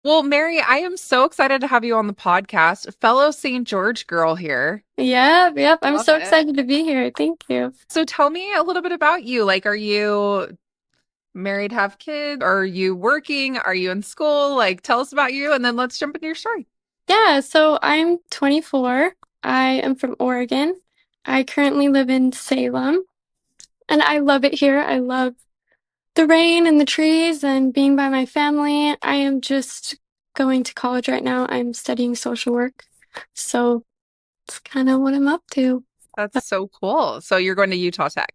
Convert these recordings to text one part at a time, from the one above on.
Well, Mary, I am so excited to have you on the podcast. Fellow St. George girl here. Yep. I'm Love so it. excited to be here. Thank you. So tell me a little bit about you. Like, are you married, have kids? Are you working? Are you in school? Like, tell us about you and then let's jump into your story. Yeah, so I'm 24. I am from Oregon. I currently live in Salem, and I love it here. I love the rain and the trees and being by my family. I am just going to college right now. I'm studying social work. So it's kind of what I'm up to. That's so cool. So you're going to Utah Tech.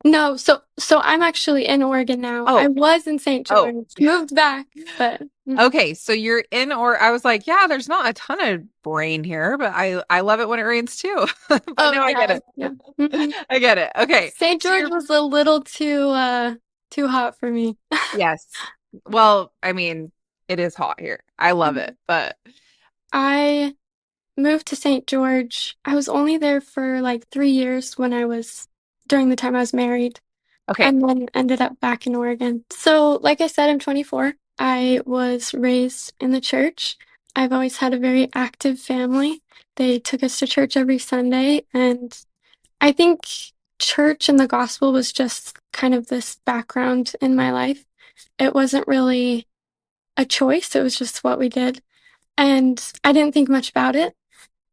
No, so I'm actually in Oregon now. I Oh, was in St. oh. George, moved back, but Okay, so you're in or I was like, yeah, there's not a ton of rain here, but I love it when it rains too. But oh no, I get yeah, it. yeah. Mhm. I get it. Okay. St. So George you're was a little too hot for me. yes. Well, I mean, it is hot here. I love it, but I moved to St. George. I was only there for like 3 years when I was during the time I was married, okay. and then ended up back in Oregon. So, like I said, I'm 24. I was raised in the church. I've always had a very active family. They took us to church every Sunday, and I think church and the gospel was just kind of this background in my life. It wasn't really a choice, it was just what we did. And I didn't think much about it.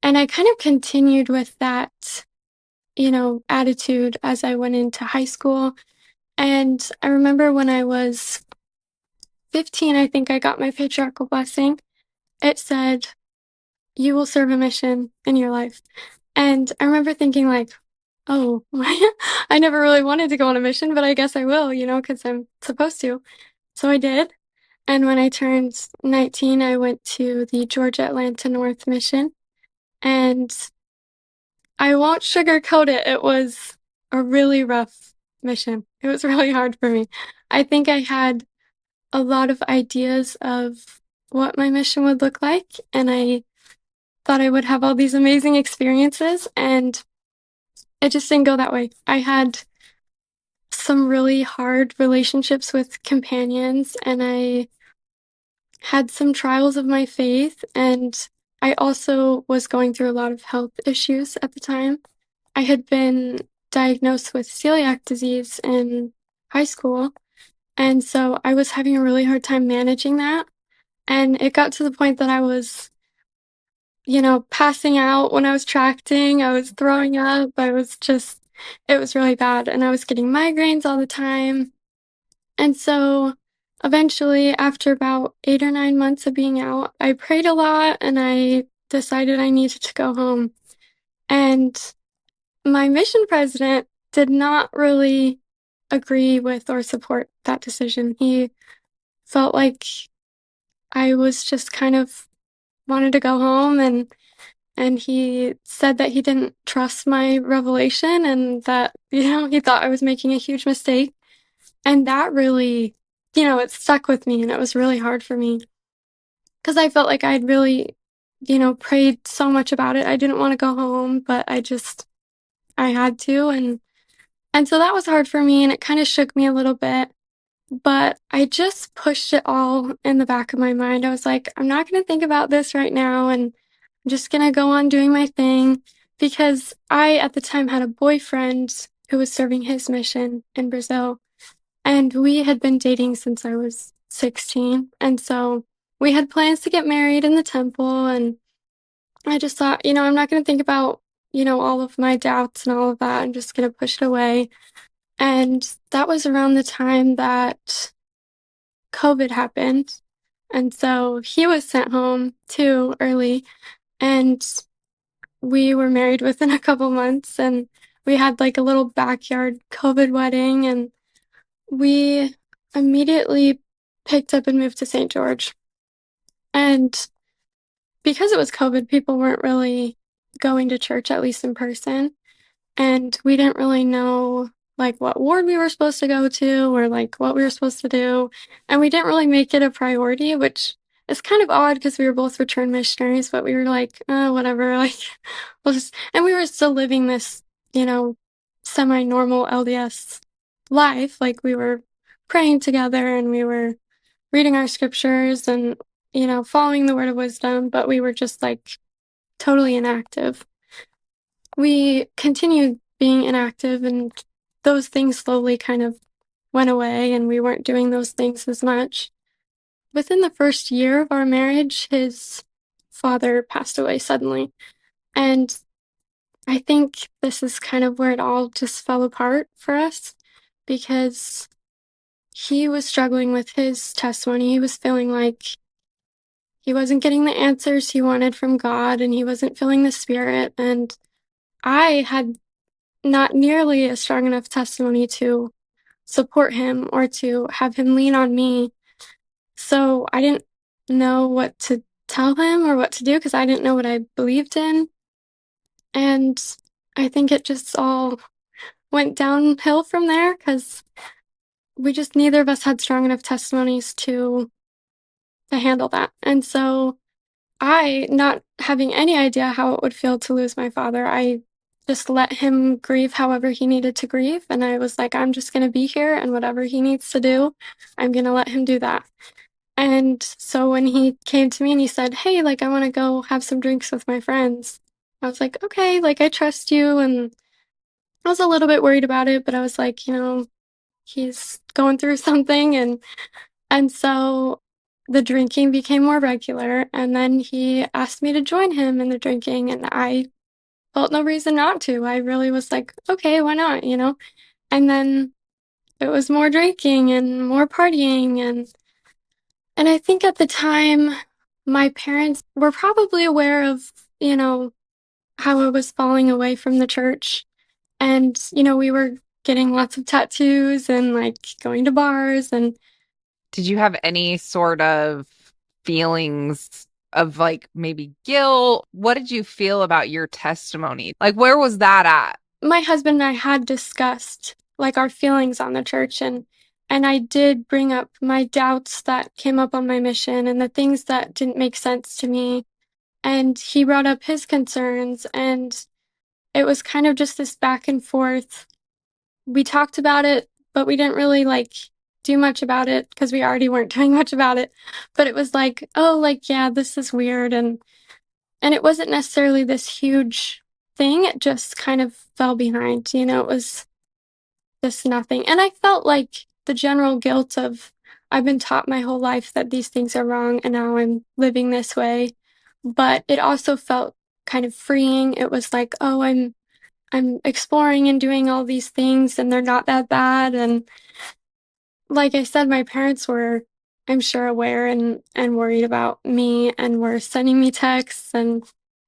And I kind of continued with that, attitude as I went into high school. And I remember when I was 15, I think I got my patriarchal blessing. It said, "You will serve a mission in your life." And I remember thinking, like, oh, I never really wanted to go on a mission, but I guess I will, because I'm supposed to. So I did. And when I turned 19, I went to the Georgia Atlanta North mission. And I won't sugarcoat it. It was a really rough mission. It was really hard for me. I think I had a lot of ideas of what my mission would look like, and I thought I would have all these amazing experiences, and it just didn't go that way. I had some really hard relationships with companions, and I had some trials of my faith, and I also was going through a lot of health issues at the time. I had been diagnosed with celiac disease in high school, and so I was having a really hard time managing that. And it got to the point that I was, passing out when I was tracting, I was throwing up, it was really bad, and I was getting migraines all the time. And so eventually, after about 8 or 9 months of being out, I prayed a lot and I decided I needed to go home. And my mission president did not really agree with or support that decision. He felt like I was just kind of wanted to go home, and he said that he didn't trust my revelation and that, he thought I was making a huge mistake. And that really, it stuck with me and it was really hard for me because I felt like I'd really, prayed so much about it. I didn't want to go home, but I had to. And so that was hard for me and it kind of shook me a little bit. But I just pushed it all in the back of my mind. I was like, I'm not going to think about this right now, and I'm just going to go on doing my thing because I, at the time, had a boyfriend who was serving his mission in Brazil, and we had been dating since I was 16. And so we had plans to get married in the temple, and I just thought, I'm not going to think about, all of my doubts and all of that. I'm just going to push it away. And that was around the time that COVID happened. And so he was sent home too early. And we were married within a couple months. And we had like a little backyard COVID wedding. And we immediately picked up and moved to St. George. And because it was COVID, people weren't really going to church, at least in person. And we didn't really know like what ward we were supposed to go to or like what we were supposed to do. And we didn't really make it a priority, which is kind of odd because we were both returned missionaries, but we were like, whatever, like and we were still living this, you know, semi-normal LDS life. Like we were praying together and we were reading our scriptures and, following the word of wisdom, but we were just like totally inactive. We continued being inactive, and those things slowly kind of went away, and we weren't doing those things as much. Within the first year of our marriage, his father passed away suddenly. And I think this is kind of where it all just fell apart for us because he was struggling with his testimony. He was feeling like he wasn't getting the answers he wanted from God and he wasn't feeling the Spirit. And I had not nearly a strong enough testimony to support him or to have him lean on me. So I didn't know what to tell him or what to do because I didn't know what I believed in. And I think it just all went downhill from there because we just neither of us had strong enough testimonies to handle that. And so I, not having any idea how it would feel to lose my father, I just let him grieve however he needed to grieve. And I was like, I'm just going to be here, and whatever he needs to do, I'm going to let him do that. And so when he came to me and he said, hey, like, I want to go have some drinks with my friends, I was like, okay, like, I trust you. And I was a little bit worried about it, but I was like, he's going through something. And so the drinking became more regular. And then he asked me to join him in the drinking. And I felt no reason not to. I really was like, okay, why not? And then it was more drinking and more partying. And I think at the time, my parents were probably aware of, how I was falling away from the church. And, we were getting lots of tattoos and like going to bars. And Did you have any sort of feelings of like maybe guilt? What did you feel about your testimony? Like, where was that at? my husband and I had discussed like our feelings on the church, and I did bring up my doubts that came up on my mission and the things that didn't make sense to me. And he brought up his concerns, and it was kind of just this back and forth. We talked about it, but we didn't really like do much about it because we already weren't doing much about it. But it was like, oh, like, yeah, this is weird. And it wasn't necessarily this huge thing. It just kind of fell behind, it was just nothing. And I felt like the general guilt of I've been taught my whole life that these things are wrong and now I'm living this way. But it also felt kind of freeing. It was like, oh, I'm exploring and doing all these things and they're not that bad. And like I said, my parents were, I'm sure, aware and worried about me and were sending me texts. And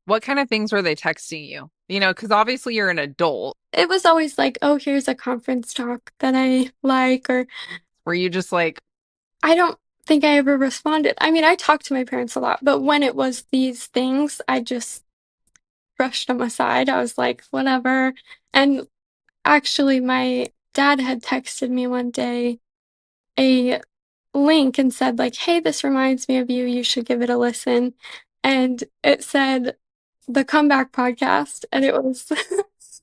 What kind of things were they texting you? Because obviously you're an adult. it was always like, oh, here's a conference talk that I like, or Were you just like, I don't think I ever responded. I mean, I talked to my parents a lot, but when it was these things, I just brushed them aside. I was like, whatever. And actually, my dad had texted me one day a link and said, like, hey, this reminds me of you. You should give it a listen. And it said the Comeback Podcast, and it was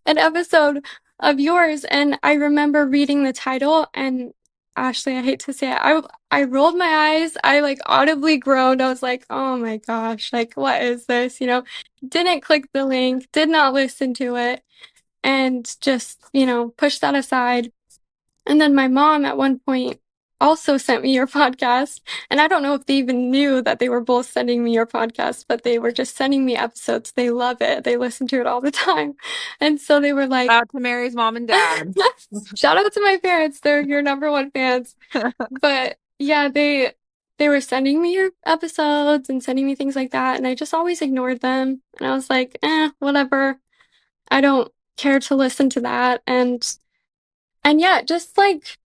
an episode of yours. And I remember reading the title, and Ashley, I hate to say it, I rolled my eyes. I like audibly groaned. I was like, oh my gosh, like, what is this? Didn't click the link, did not listen to it, and just, pushed that aside. And then my mom at one point also sent me your podcast. And I don't know if they even knew that they were both sending me your podcast, but they were just sending me episodes. They love it. They listen to it all the time. And so they were like, out to Mary's mom and dad? shout out to my parents. They're your number one fans. But yeah, they were sending me your episodes and sending me things like that. And I just always ignored them. And I was like, whatever. I don't care to listen to that. And yeah, just like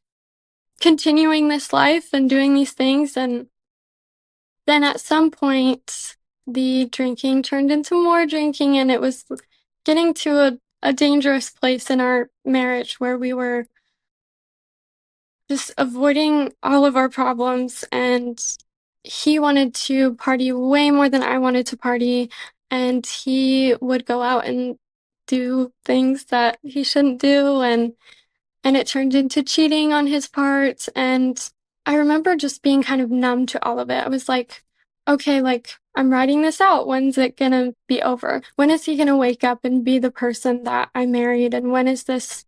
continuing this life and doing these things. And then at some point, the drinking turned into more drinking, and it was getting to a dangerous place in our marriage where we were just avoiding all of our problems. And he wanted to party way more than I wanted to party. And he would go out and do things that he shouldn't do. And it turned into cheating on his part. And I remember just being kind of numb to all of it. I was like, okay, like I'm writing this out. When's it gonna be over? When is he gonna wake up and be the person that I married? And when is this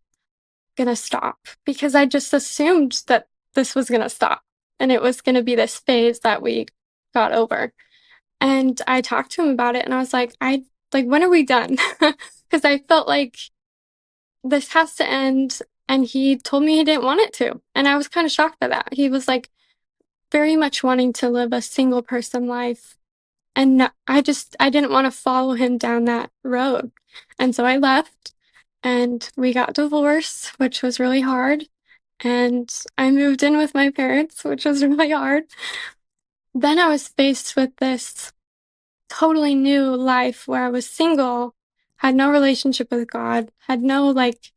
gonna stop? Because I just assumed that this was gonna stop and it was gonna be this phase that we got over. And I talked to him about it and I was like, when are we done? Because I felt like this has to end. And he told me he didn't want it to. And I was kind of shocked by that. He was like very much wanting to live a single person life. And I didn't want to follow him down that road. And so I left and we got divorced, which was really hard. And I moved in with my parents, which was really hard. Then I was faced with this totally new life where I was single, had no relationship with God, had no like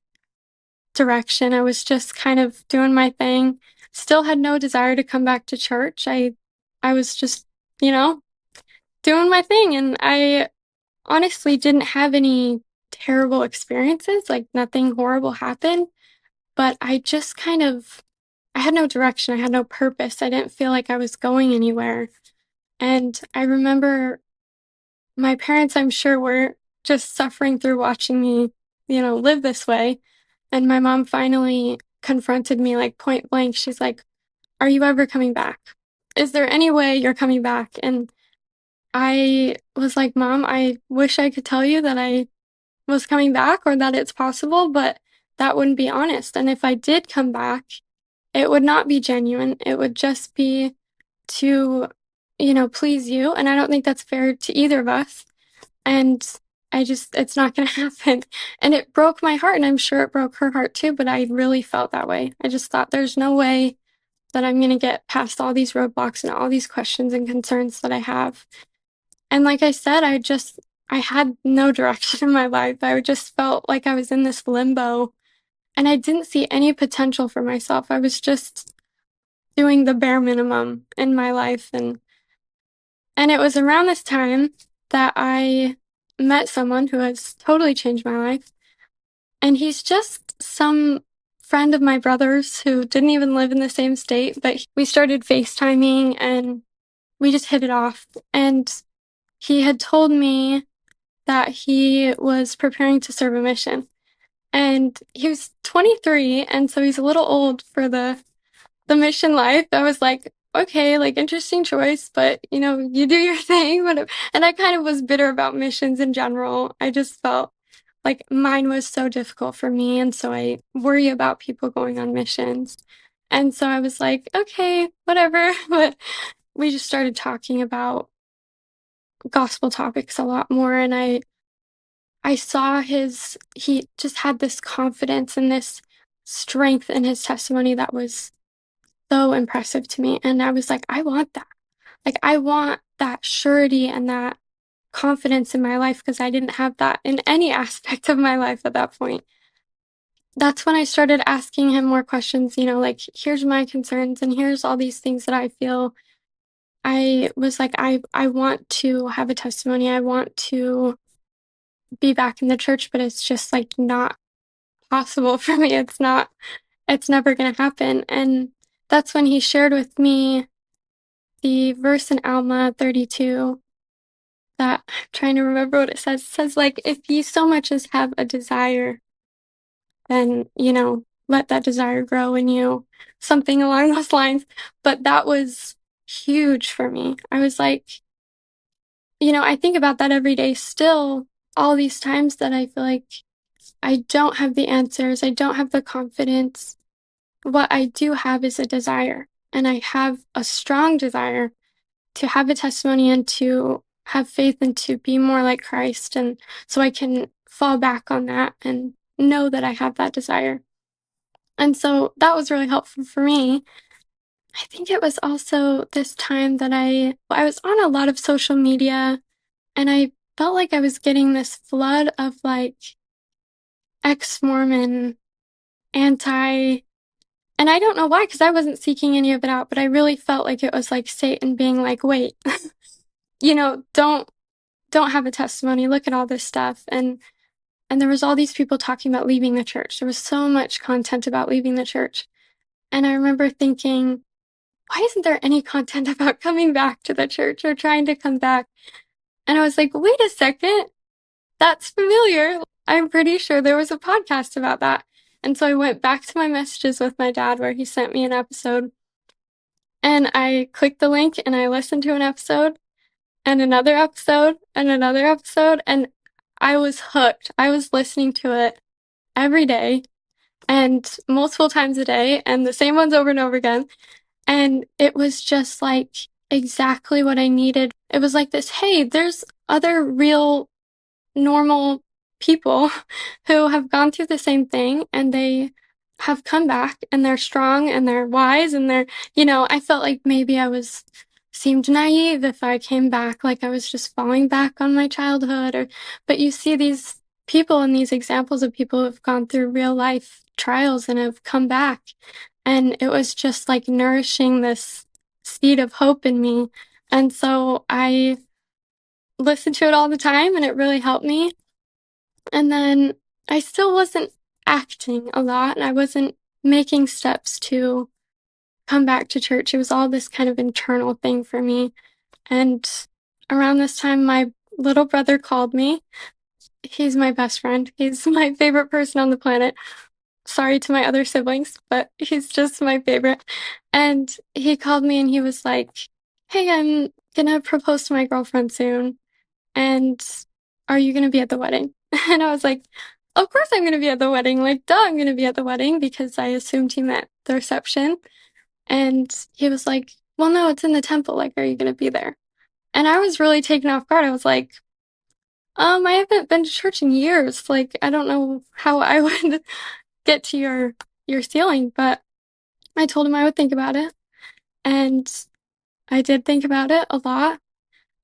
direction. I was just kind of doing my thing. Still had no desire to come back to church. I was just, you know, doing my thing and I honestly didn't have any terrible experiences, like nothing horrible happened, but I just kind of I had no direction. I had no purpose. I didn't feel like I was going anywhere. And I remember my parents, I'm sure, were just suffering through watching me, live this way. And my mom finally confronted me like point blank. She's like, "Are you ever coming back? Is there any way you're coming back?" And I was like, "Mom, I wish I could tell you that I was coming back or that it's possible, but that wouldn't be honest. And if I did come back, it would not be genuine. It would just be to, please you. And I don't think that's fair to either of us. And it's not going to happen." And it broke my heart. And I'm sure it broke her heart too. But I really felt that way. I just thought there's no way that I'm going to get past all these roadblocks and all these questions and concerns that I have. And like I said, I had no direction in my life. I just felt like I was in this limbo and I didn't see any potential for myself. I was just doing the bare minimum in my life. And it was around this time that I met someone who has totally changed my life. And he's just some friend of my brother's who didn't even live in the same state, but we started FaceTiming and we just hit it off. And he had told me that he was preparing to serve a mission. And he was 23, and so he's a little old for the mission life. I was like, okay, like interesting choice, but you do your thing. And I kind of was bitter about missions in general. I just felt like mine was so difficult for me, and so I worry about people going on missions. And so I was like, okay, whatever. But we just started talking about gospel topics a lot more, and I saw he just had this confidence and this strength in his testimony that was so impressive to me. And I was like, I want that. Like, I want that surety and that confidence in my life because I didn't have that in any aspect of my life at that point. That's when I started asking him more questions, like, here's my concerns and here's all these things that I feel. I was like, I want to have a testimony. I want to be back in the church, but it's just like not possible for me. It's never going to happen. And that's when he shared with me the verse in Alma 32 that I'm trying to remember what it says. It says, like, if you so much as have a desire, then, let that desire grow in you, something along those lines. But that was huge for me. I was like, I think about that every day still, all these times that I feel like I don't have the answers, I don't have the confidence. What I do have is a desire, and I have a strong desire to have a testimony and to have faith and to be more like Christ. And so I can fall back on that and know that I have that desire. And so that was really helpful for me. I think it was also this time that I was on a lot of social media and I felt like I was getting this flood of like ex-Mormon anti. And I don't know why, because I wasn't seeking any of it out, but I really felt like it was like Satan being like, wait, don't have a testimony. Look at all this stuff. And there was all these people talking about leaving the church. There was so much content about leaving the church. And I remember thinking, why isn't there any content about coming back to the church or trying to come back? And I was like, wait a second, that's familiar. I'm pretty sure there was a podcast about that. And so I went back to my messages with my dad where he sent me an episode, and I clicked the link and I listened to an episode and another episode and another episode, and I was hooked. I was listening to it every day and multiple times a day and the same ones over and over again. And it was just like exactly what I needed. It was like this, hey, there's other real normal people who have gone through the same thing and they have come back and they're strong and they're wise and I felt like maybe I was seemed naive if I came back like I was just falling back on my childhood or but you see these people and these examples of people who have gone through real life trials and have come back, and it was just like nourishing this seed of hope in me. And so I listened to it all the time and it really helped me. And then I still wasn't acting a lot and I wasn't making steps to come back to church. It was all this kind of internal thing for me. And around this time, my little brother called me. He's my best friend. He's my favorite person on the planet. Sorry to my other siblings, but he's just my favorite. And he called me and he was like, hey, I'm gonna propose to my girlfriend soon. And are you gonna be at the wedding? And I was like, of course I'm gonna be at the wedding. Like, duh, I'm gonna be at the wedding because I assumed he meant the reception. And he was like, well, no, it's in the temple. Like, are you gonna be there? And I was really taken off guard. I was like, I haven't been to church in years. Like, I don't know how I would get to your ceiling, but I told him I would think about it. And I did think about it a lot.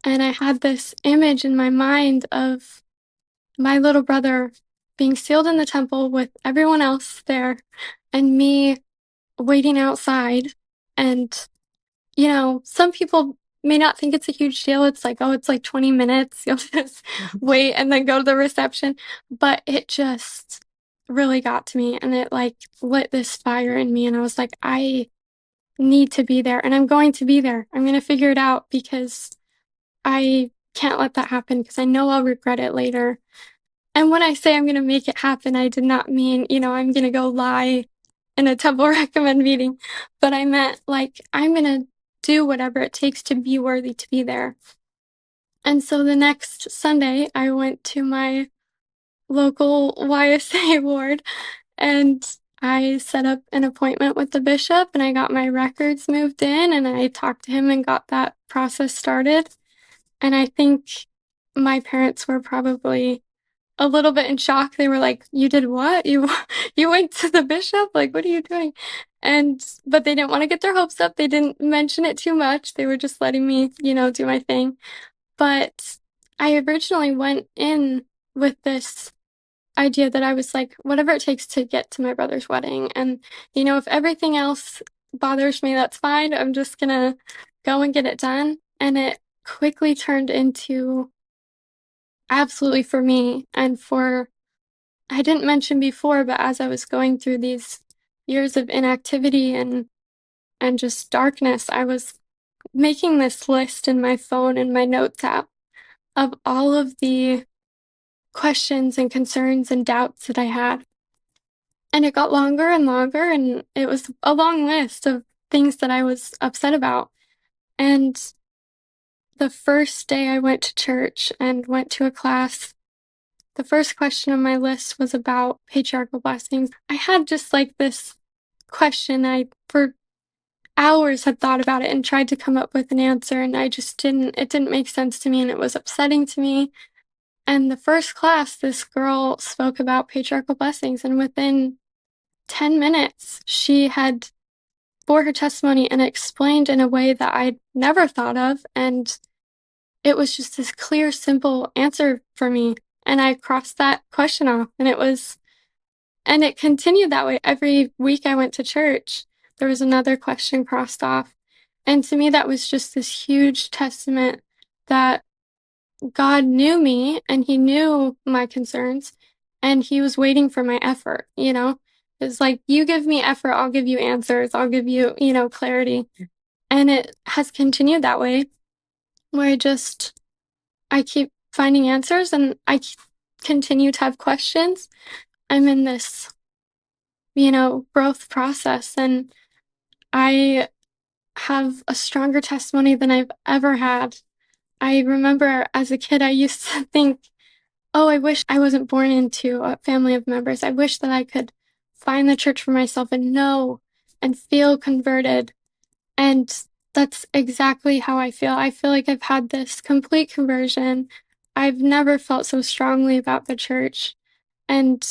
And I had this image in my mind of my little brother being sealed in the temple with everyone else there and me waiting outside. And, some people may not think it's a huge deal. It's like, oh, it's like 20 minutes. You'll just wait and then go to the reception. But it just really got to me and it like lit this fire in me. And I was like, I need to be there and I'm going to be there. I'm going to figure it out because I can't let that happen because I know I'll regret it later. And when I say I'm going to make it happen, I did not mean, I'm going to go lie in a temple recommend meeting, but I meant like I'm going to do whatever it takes to be worthy to be there. And so the next Sunday, I went to my local YSA ward and I set up an appointment with the bishop and I got my records moved in and I talked to him and got that process started. And I think my parents were probably a little bit in shock. They were like, "You did what? You went to the bishop? Like, what are you doing?" But they didn't want to get their hopes up. They didn't mention it too much. They were just letting me, do my thing. But I originally went in with this idea that I was like, whatever it takes to get to my brother's wedding. And, if everything else bothers me, that's fine. I'm just gonna go and get it done. And it quickly turned into absolutely for me and for, I didn't mention before, but as I was going through these years of inactivity and just darkness, I was making this list in my phone and my notes app of all of the questions and concerns and doubts that I had. And it got longer and longer, and it was a long list of things that I was upset about. And the first day I went to church and went to a class, the first question on my list was about patriarchal blessings. I had just like this question. I, for hours, had thought about it and tried to come up with an answer, and it didn't make sense to me, and it was upsetting to me. And the first class, this girl spoke about patriarchal blessings, and within 10 minutes, she had bore her testimony and explained in a way that I'd never thought of. And it was just this clear, simple answer for me. And I crossed that question off. And it continued that way. Every week I went to church, there was another question crossed off. And to me, that was just this huge testament that God knew me and he knew my concerns and he was waiting for my effort. It's like, you give me effort, I'll give you answers, I'll give you, clarity. And it has continued that way, where I keep finding answers and continue to have questions. I'm in this, growth process, and I have a stronger testimony than I've ever had. I remember as a kid, I used to think, oh, I wish I wasn't born into a family of members. I wish that I could find the church for myself and know and feel converted. And that's exactly how I feel. I feel like I've had this complete conversion. I've never felt so strongly about the church. And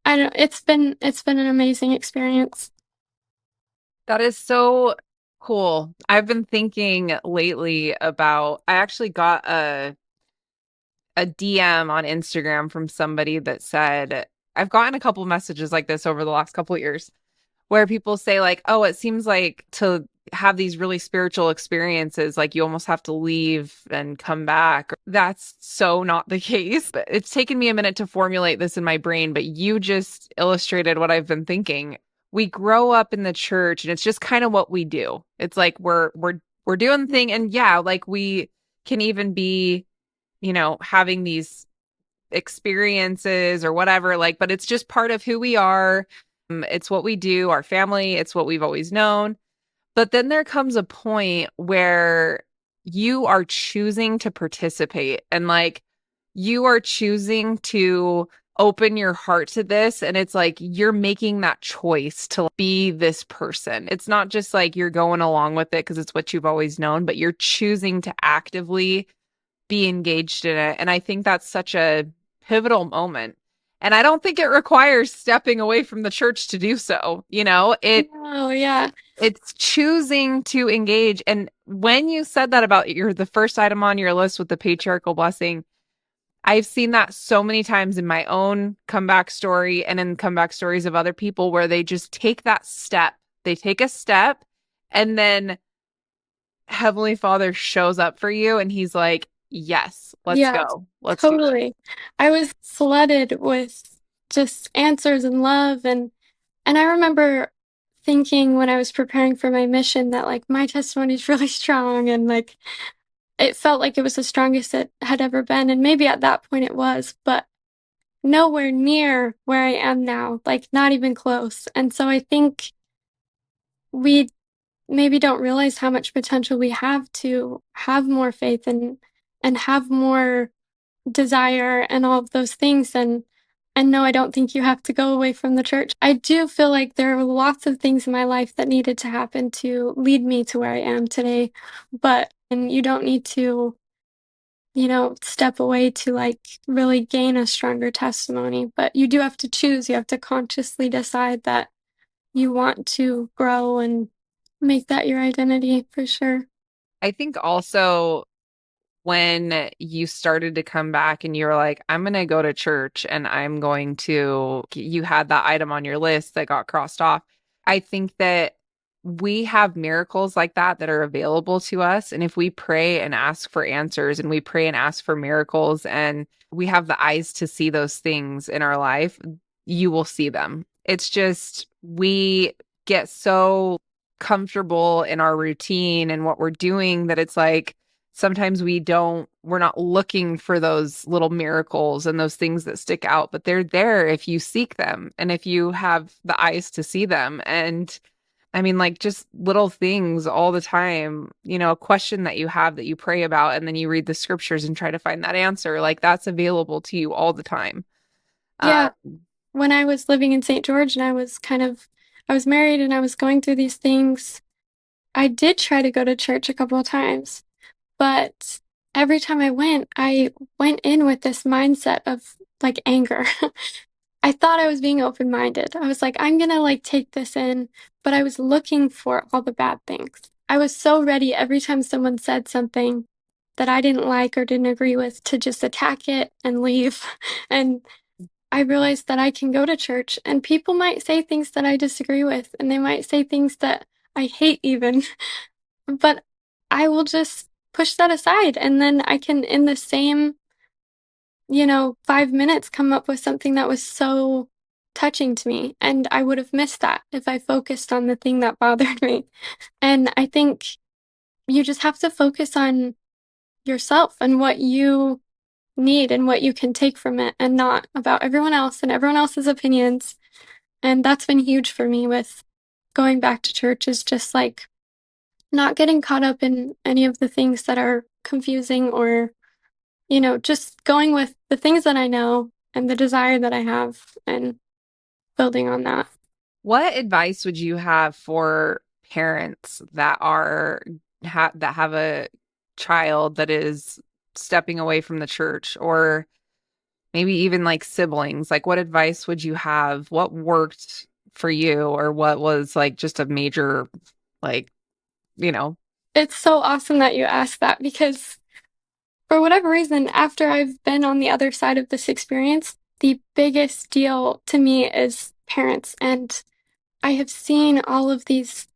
I don't, it's been an amazing experience. That is so cool. I've been thinking lately about, I actually got a DM on Instagram from somebody that said, I've gotten a couple messages like this over the last couple of years where people say like, "Oh, it seems like to have these really spiritual experiences, like you almost have to leave and come back." That's so not the case. But it's taken me a minute to formulate this in my brain, but you just illustrated what I've been thinking. We grow up in the church and it's just kind of what we do. It's like we're doing the thing, and yeah, like we can even be, having these experiences or whatever, like, but it's just part of who we are. It's what we do, our family, it's what we've always known. But then there comes a point where you are choosing to participate and like you are choosing to open your heart to this. And it's like you're making that choice to be this person. It's not just like you're going along with it because it's what you've always known, but you're choosing to actively be engaged in it. And I think that's such a pivotal moment. And I don't think it requires stepping away from the church to do so. Oh, yeah. It's choosing to engage. And when you said that about the first item on your list with the patriarchal blessing, I've seen that so many times in my own comeback story and in comeback stories of other people where they just take that step. They take a step and then Heavenly Father shows up for you and he's like, yes, let's Yeah, go. Let's do this. totally. I was flooded with just answers and love, and I remember thinking when I was preparing for my mission that like my testimony is really strong, and like it felt like it was the strongest it had ever been, and maybe at that point it was, but nowhere near where I am now, like not even close. And so I think we maybe don't realize how much potential we have to have more faith and have more desire and all of those things. And no, I don't think you have to go away from the church. I do feel like there are lots of things in my life that needed to happen to lead me to where I am today, but and you don't need to, step away to like really gain a stronger testimony, but you do have to choose. You have to consciously decide that you want to grow and make that your identity for sure. I think also when you started to come back and you were like, I'm going to go to church and you had that item on your list that got crossed off. I think that we have miracles like that are available to us. And if we pray and ask for answers and we pray and ask for miracles and we have the eyes to see those things in our life, you will see them. It's just we get so comfortable in our routine and what we're doing that it's like, sometimes we're not looking for those little miracles and those things that stick out, but they're there if you seek them and if you have the eyes to see them. And I mean, like just little things all the time, a question that you have that you pray about, and then you read the scriptures and try to find that answer, like that's available to you all the time. Uh, Yeah, when I was living in St. George and I was married and I was going through these things, I did try to go to church a couple of times, but every time I went in with this mindset of like anger. I thought I was being open-minded. I was like, I'm gonna like take this in, but I was looking for all the bad things. I was so ready every time someone said something that I didn't like or didn't agree with to just attack it and leave. And I realized that I can go to church and people might say things that I disagree with, and they might say things that I hate even, but I will just push that aside. And then I can, in the same, 5 minutes, come up with something that was so touching to me. And I would have missed that if I focused on the thing that bothered me. And I think you just have to focus on yourself and what you need and what you can take from it and not about everyone else and everyone else's opinions. And that's been huge for me with going back to church is just like not getting caught up in any of the things that are confusing or, just going with the things that I know and the desire that I have and building on that. What advice would you have for parents that that have a child that is stepping away from the church, or maybe even like siblings? Like, what advice would you have? What worked for you, or what was like just a major, like, you know, It's so awesome that you asked that because for whatever reason, after I've been on the other side of this experience, the biggest deal to me is parents. And I have seen all of these,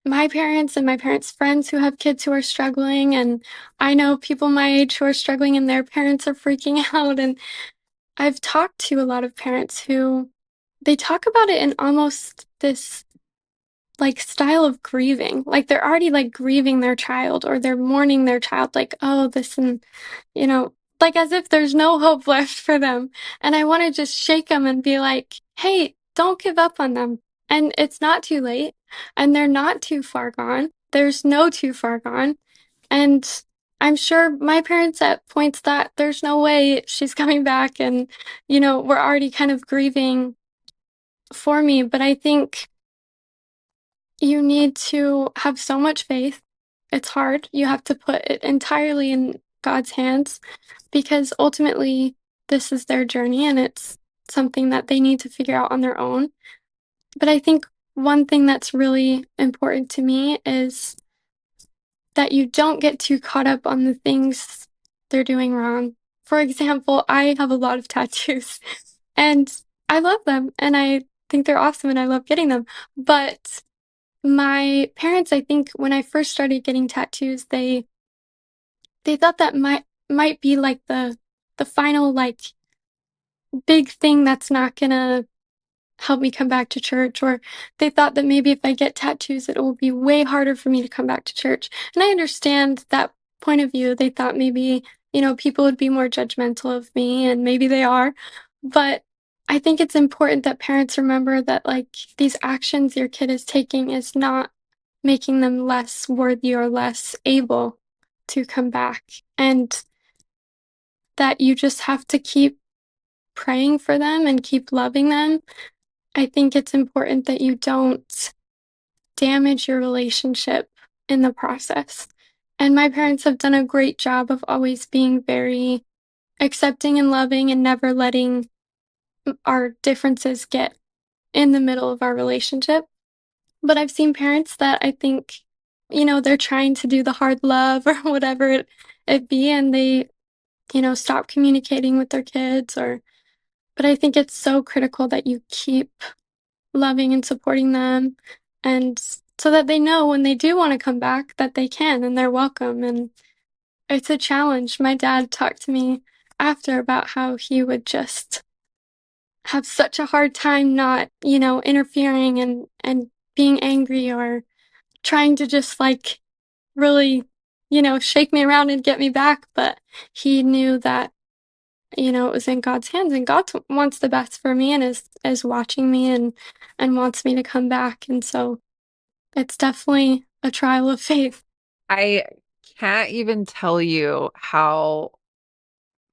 my parents and my parents' friends who have kids who are struggling. And I know people my age who are struggling and their parents are freaking out. And I've talked to a lot of parents who they talk about it in almost this like style of grieving. Like they're already like grieving their child or they're mourning their child, like, oh, this and, you know, like as if there's no hope left for them. And I want to just shake them and be like, hey, don't give up on them. And it's not too late. And they're not too far gone. There's no too far gone. And I'm sure my parents at points thought there's no way she's coming back. And, we're already kind of grieving for me. But I think you need to have so much faith. It's hard. You have to put it entirely in God's hands because ultimately this is their journey and it's something that they need to figure out on their own. But I think one thing that's really important to me is that you don't get too caught up on the things they're doing wrong. For example, I have a lot of tattoos and I love them and I think they're awesome and I love getting them. But my parents, I think when I first started getting tattoos, they thought that might be like the final like big thing that's not gonna help me come back to church, or they thought that maybe if I get tattoos, it will be way harder for me to come back to church. And I understand that point of view. They thought maybe, people would be more judgmental of me, and maybe they are. But I think it's important that parents remember that, like, these actions your kid is taking is not making them less worthy or less able to come back. And that you just have to keep praying for them and keep loving them. I think it's important that you don't damage your relationship in the process. And my parents have done a great job of always being very accepting and loving and never letting our differences get in the middle of our relationship. But I've seen parents that I think, they're trying to do the hard love or whatever it be, and they, stop communicating with their kids but I think it's so critical that you keep loving and supporting them and so that they know when they do want to come back that they can and they're welcome. And it's a challenge. My dad talked to me after about how he would just have such a hard time not, interfering and being angry or trying to just like really, shake me around and get me back. But he knew that, it was in God's hands and God wants the best for me and is watching me and wants me to come back. And so it's definitely a trial of faith. I can't even tell you how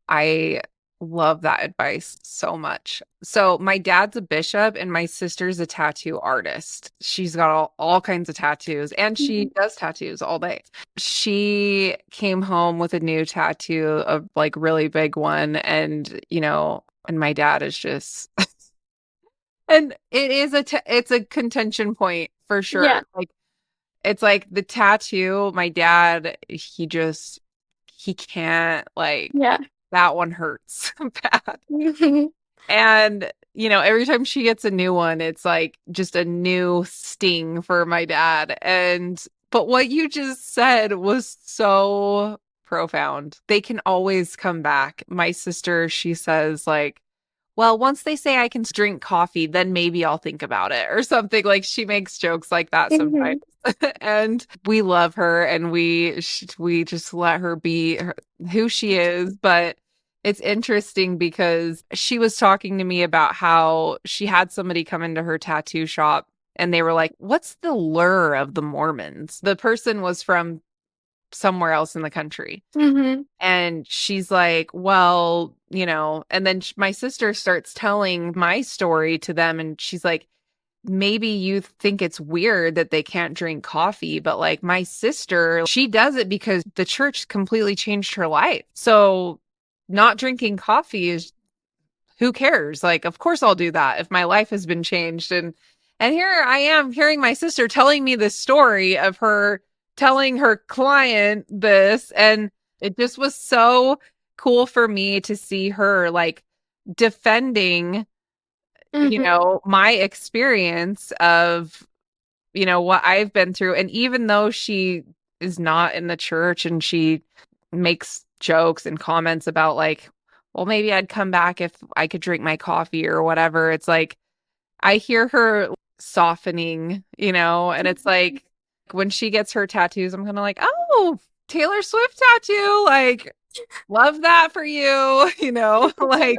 I love that advice so much. So, my dad's a bishop and my sister's a tattoo artist. She's got all kinds of tattoos and she Mhm. does tattoos all day. She came home with a new tattoo, a like really big one. And my dad is just, and it is it's a contention point for Yeah, sure. Like, it's like the tattoo, my dad, he can't, like, yeah. that one hurts bad. Mhm. And, every time she gets a new one, it's like just a new sting for my dad. But what you just said was so profound. They can always come back. My sister, she says, like, well, once they say I can drink coffee, then maybe I'll think about it or something. Like she makes jokes like that sometimes. Hmm. And we love her and we just let her be who she is, but it's interesting because she was talking to me about how she had somebody come into her tattoo shop and they were like, "What's the lure of the Mormons?" The person was from somewhere else in the country. Hmm. And she's like, well, and then my sister starts telling my story to them. And she's like, maybe you think it's weird that they can't drink coffee, but like my sister, she does it because the church completely changed her life. So not drinking coffee is who cares? Like, of course I'll do that if my life has been changed. And here I am hearing my sister telling me this story of her telling her client this, and it just was so cool for me to see her like defending, Hmm. my experience of, what I've been through. And even though she is not in the church and she makes jokes and comments about like, well, maybe I'd come back if I could drink my coffee or whatever. It's like I hear her softening, and it's like when she gets her tattoos, I'm kind of like, oh, Taylor Swift tattoo. Like, love that for you, like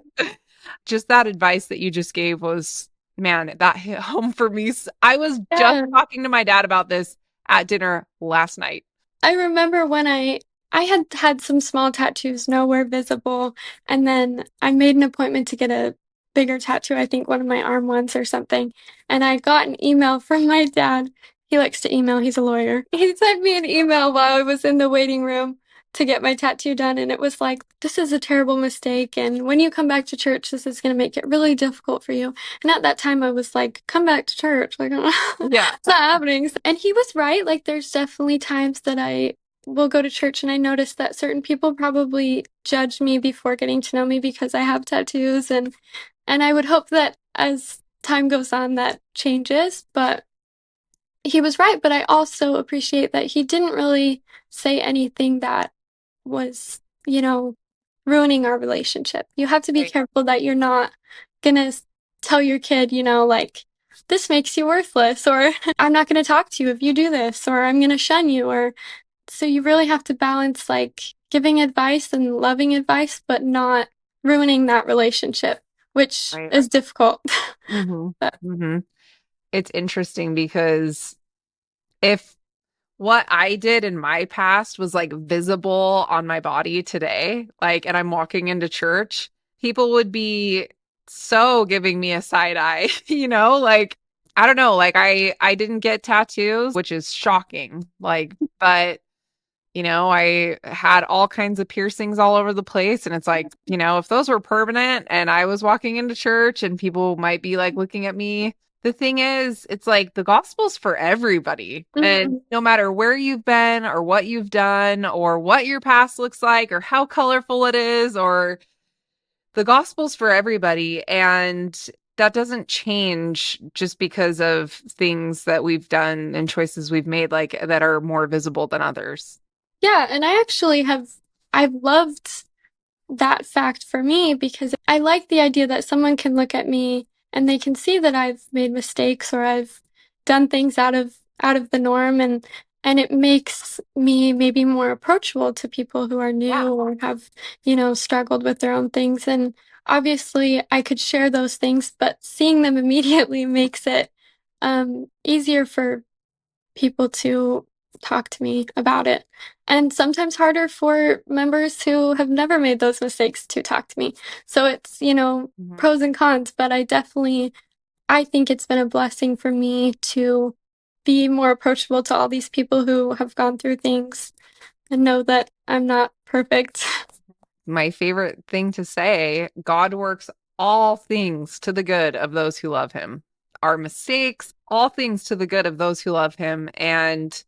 just that advice that you just gave was, man, that hit home for me. I was just Yeah. talking to my dad about this at dinner last night. I remember when I had had some small tattoos, nowhere visible, and then I made an appointment to get a bigger tattoo, I think one of my arm ones or something, and I got an email from my dad. He likes to email, he's a lawyer. He sent me an email while I was in the waiting room to get my tattoo done, and it was like, this is a terrible mistake, and when you come back to church, this is going to make it really difficult for you. And at that time, I was like, come back to church. Like, Yeah. it's not happening. And he was right. Like, there's definitely times that I will go to church and I notice that certain people probably judge me before getting to know me because I have tattoos. And I would hope that as time goes on, that changes. But he was right. But I also appreciate that he didn't really say anything that was, ruining our relationship. You have to be Right. careful that you're not gonna tell your kid, like, this makes you worthless, or I'm not gonna talk to you if you do this, or I'm gonna shun you, or so you really have to balance like giving advice and loving advice, but not ruining that relationship, which Right. is difficult. Mm-hmm. But Mm-hmm. It's interesting because if what I did in my past was like visible on my body today, like, and I'm walking into church, people would be so giving me a side eye, like, I don't know, like I didn't get tattoos, which is shocking. Like, but I had all kinds of piercings all over the place. And it's like, if those were permanent and I was walking into church and people might be like looking at me, the thing is, it's like the gospel's for everybody. And mhm. no matter where you've been or what you've done or what your past looks like or how colorful it is, or the gospel's for everybody. And that doesn't change just because of things that we've done and choices we've made, like that are more visible than others. Yeah, and I've loved that fact for me because I like the idea that someone can look at me and they can see that I've made mistakes or I've done things out of the norm, and it makes me maybe more approachable to people who are Yeah. new or have, struggled with their own things. And obviously I could share those things, but seeing them immediately makes it easier for people to talk to me about it. And sometimes harder for members who have never made those mistakes to talk to me. So it's, Mhm. pros and cons, but I think it's been a blessing for me to be more approachable to all these people who have gone through things and know that I'm not perfect. My favorite thing to say, God works all things to the good of those who love him. Our mistakes, all things to the good of those who love him. And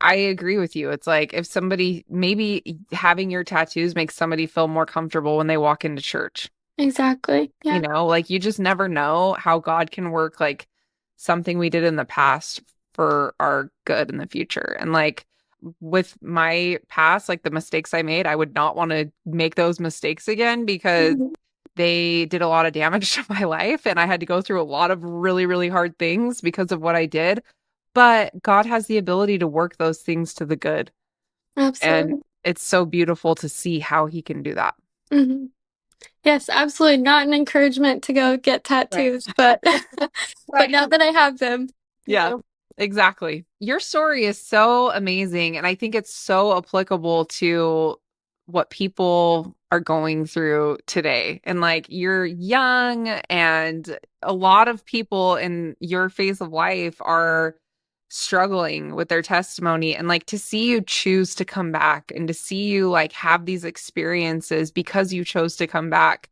I agree with you. It's like if somebody, maybe having your tattoos makes somebody feel more comfortable when they walk into church. Exactly. Yeah. Like you just never know how God can work like something we did in the past for our good in the future. And like with my past, like the mistakes I made, I would not want to make those mistakes again because Mhm. they did a lot of damage to my life, and I had to go through a lot of really, really hard things because of what I did. But God has the ability to work those things to the good. And Absolutely. it's so beautiful to see how he can do that. Hmm. Yes, absolutely. Not an encouragement to go get Right. tattoos, but but Right. now that I have them, you Yeah, know. exactly. Your story is so amazing. And I think it's so applicable to what people are going through today. And like you're young, and a lot of people in your phase of life are struggling with their testimony. And like to see you choose to come back and to see you like have these experiences because you chose to come back,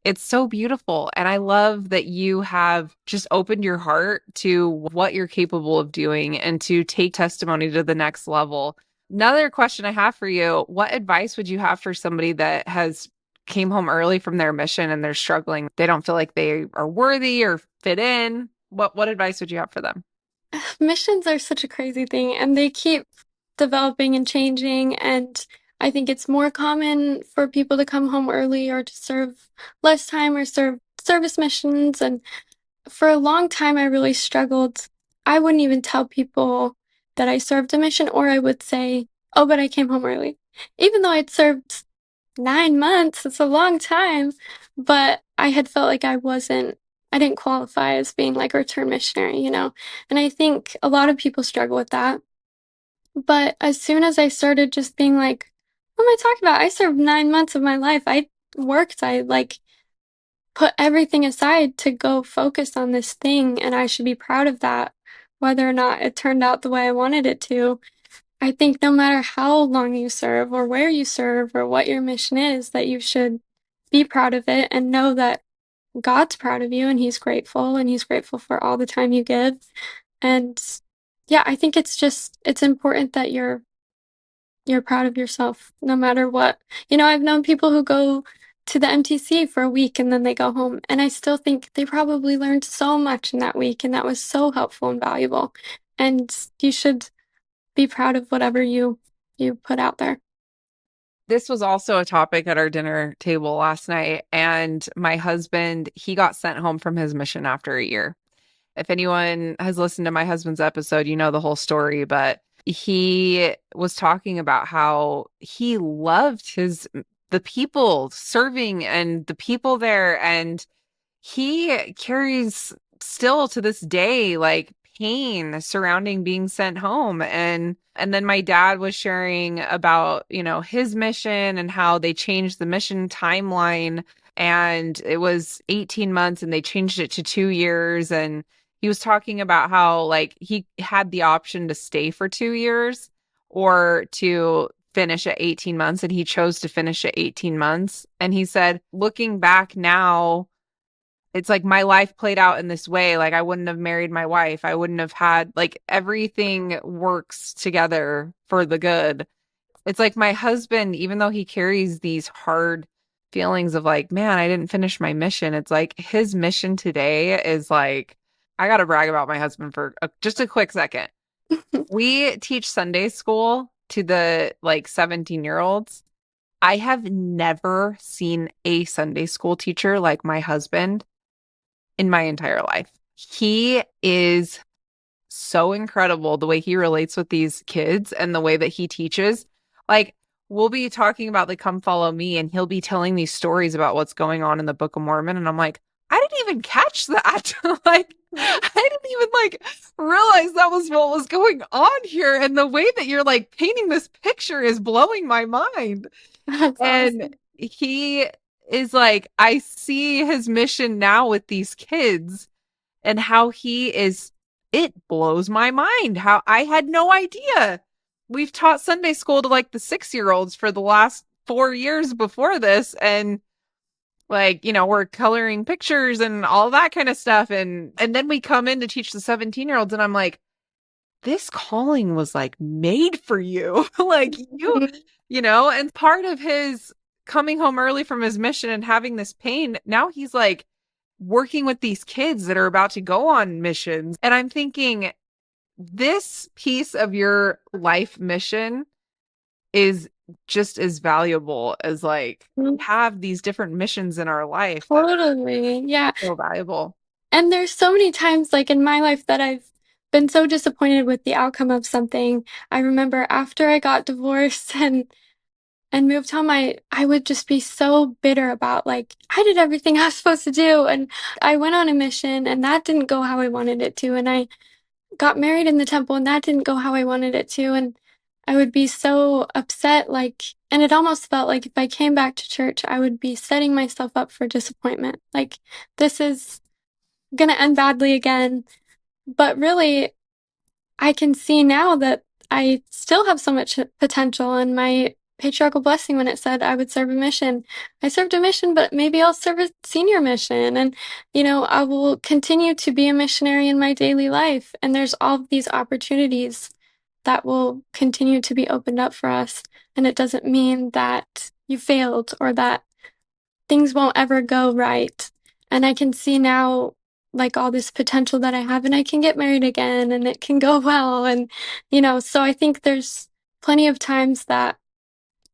it's so beautiful. And I love that you have just opened your heart to what you're capable of doing and to take testimony to the next level. Another question I have for you, what advice would you have for somebody that has came home early from their mission and they're struggling? They don't feel like they are worthy or fit in. What advice would you have for them? Missions are such a crazy thing and they keep developing and changing. And I think it's more common for people to come home early or to serve less time or serve service missions. And for a long time, I really struggled. I wouldn't even tell people that I served a mission, or I would say, oh, but I came home early. Even though I'd served 9 months, it's a long time, but I had felt like I didn't qualify as being like a return missionary, you know? And I think a lot of people struggle with that. But as soon as I started just being like, what am I talking about? I served 9 months of my life. I worked, I like put everything aside to go focus on this thing, and I should be proud of that, whether or not it turned out the way I wanted it to. I think no matter how long you serve or where you serve or what your mission is, that you should be proud of it and know that God's proud of you and he's grateful for all the time you give. And yeah, I think it's important that you're proud of yourself no matter what. You know, I've known people who go to the MTC for a week and then they go home, and I still think they probably learned so much in that week and that was so helpful and valuable. And you should be proud of whatever you put out there. This was also a topic at our dinner table last night. And my husband, he got sent home from his mission after a year. If anyone has listened to my husband's episode, you know the whole story, but he was talking about how he loved the people serving and the people there, and he carries still to this day like pain surrounding being sent home. And then my dad was sharing about, his mission and how they changed the mission timeline, and it was 18 months and they changed it to 2 years. And he was talking about how like he had the option to stay for 2 years or to finish at 18 months, and he chose to finish at 18 months. And he said, looking back now, it's like my life played out in this way. Like I wouldn't have married my wife. I wouldn't have had like everything works together for the good. It's like my husband, even though he carries these hard feelings of like, man, I didn't finish my mission. It's like his mission today is like, I got to brag about my husband for just a quick second. We teach Sunday school to the like 17-year-olds. I have never seen a Sunday school teacher like my husband in my entire life. He is so incredible the way he relates with these kids and the way that he teaches. Like, we'll be talking about the come follow me, and he'll be telling these stories about what's going on in the Book of Mormon. And I'm like, I didn't even catch that. Like, I didn't even like realize that was what was going on here. And the way that you're like painting this picture is blowing my mind. That's And awesome. he is like, I see his mission now with these kids and how he is, it blows my mind how I had no idea. We've taught Sunday school to like the 6-year-olds for the last 4 years before this. And like, we're coloring pictures and all that kind of stuff. And then we come in to teach the 17-year-olds, and I'm like, this calling was like made for you. Like Mhm. and part of his coming home early from his mission and having this pain, now he's like working with these kids that are about to go on missions. And I'm thinking, this piece of your life mission is just as valuable as like have these different missions in our life that are Totally. Yeah. so valuable. And there's so many times, like in my life, that I've been so disappointed with the outcome of something. I remember after I got divorced and moved home, I would just be so bitter about like I did everything I was supposed to do, and I went on a mission, and that didn't go how I wanted it to, and I got married in the temple, and that didn't go how I wanted it to, and I would be so upset, like, and it almost felt like if I came back to church, I would be setting myself up for disappointment. Like, this is gonna end badly again. But really, I can see now that I still have so much potential, and my patriarchal blessing when it said I would serve a mission. I served a mission, but maybe I'll serve a senior mission. And, I will continue to be a missionary in my daily life. And there's all of these opportunities that will continue to be opened up for us. And it doesn't mean that you failed or that things won't ever go right. And I can see now like all this potential that I have, and I can get married again and it can go well. And, so I think there's plenty of times that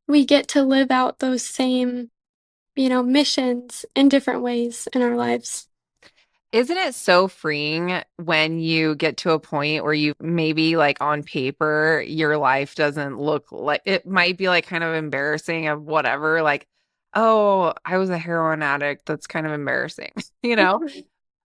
we get to live out those same, missions in different ways in our lives. Isn't it so freeing when you get to a point where you maybe like on paper, your life doesn't look like it might be like kind of embarrassing of whatever, like, oh, I was a heroin addict. That's kind of embarrassing, you know?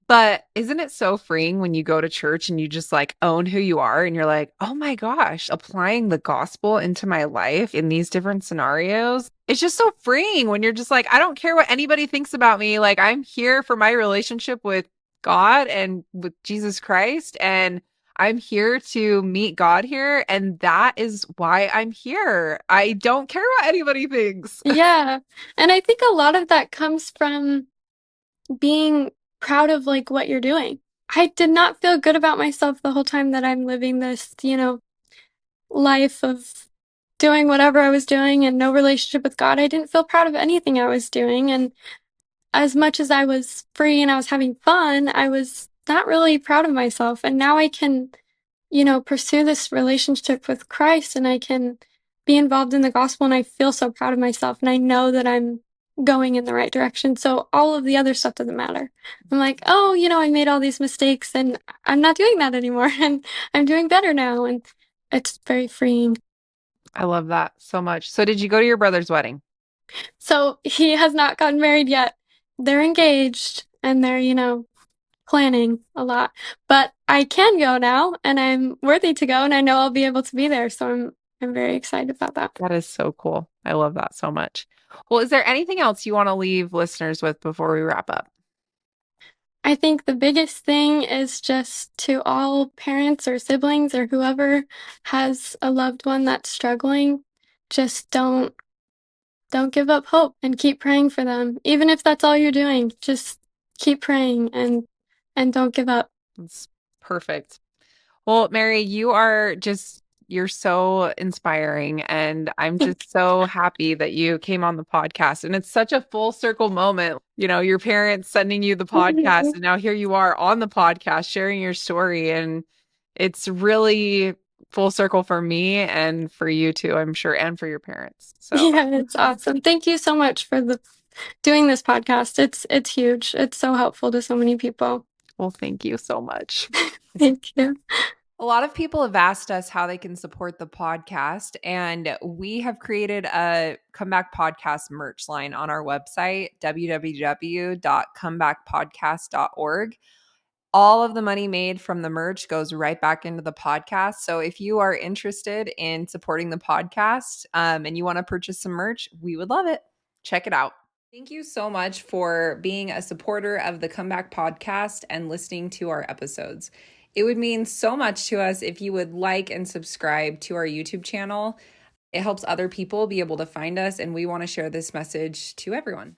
But isn't it so freeing when you go to church and you just like own who you are and you're like, oh my gosh, applying the gospel into my life in these different scenarios? It's just so freeing when you're just like, I don't care what anybody thinks about me. Like, I'm here for my relationship with God and with Jesus Christ. And I'm here to meet God here. And that is why I'm here. I don't care what anybody thinks. Yeah. And I think a lot of that comes from being proud of like what you're doing. I did not feel good about myself the whole time that I'm living this, life of doing whatever I was doing and no relationship with God. I didn't feel proud of anything I was doing. And as much as I was free and I was having fun, I was not really proud of myself. And now I can, pursue this relationship with Christ and I can be involved in the gospel and I feel so proud of myself and I know that I'm going in the right direction. So all of the other stuff doesn't matter. I'm like, oh, I made all these mistakes and I'm not doing that anymore and I'm doing better now. And it's very freeing. I love that so much. So, did you go to your brother's wedding? So he has not gotten married yet. They're engaged and they're, planning a lot. But I can go now and I'm worthy to go and I know I'll be able to be there. So I'm very excited about that. That is so cool. I love that so much. Well, is there anything else you want to leave listeners with before we wrap up? I think the biggest thing is just to all parents or siblings or whoever has a loved one that's struggling, just don't give up hope and keep praying for them. Even if that's all you're doing, just keep praying and don't give up. It's perfect. Well, Mary, you're so inspiring. And I'm just so happy that you came on the podcast. And it's such a full circle moment. Your parents sending you the podcast, and now here you are on the podcast sharing your story. And it's really full circle for me and for you too, I'm sure, and for your parents. So, Yeah, it's awesome. Thank you so much for the doing this podcast. It's huge. It's so helpful to so many people. well, thank you so much. Thank you. A lot of people have asked us how they can support the podcast, and we have created a Comeback Podcast merch line on our website, www.comebackpodcast.org. All of the money made from the merch goes right back into the podcast. So if you are interested in supporting the podcast and you want to purchase some merch, we would love it. Check it out. Thank you so much for being a supporter of the Comeback Podcast and listening to our episodes. It would mean so much to us if you would like and subscribe to our YouTube channel. It helps other people be able to find us, and we want to share this message to everyone.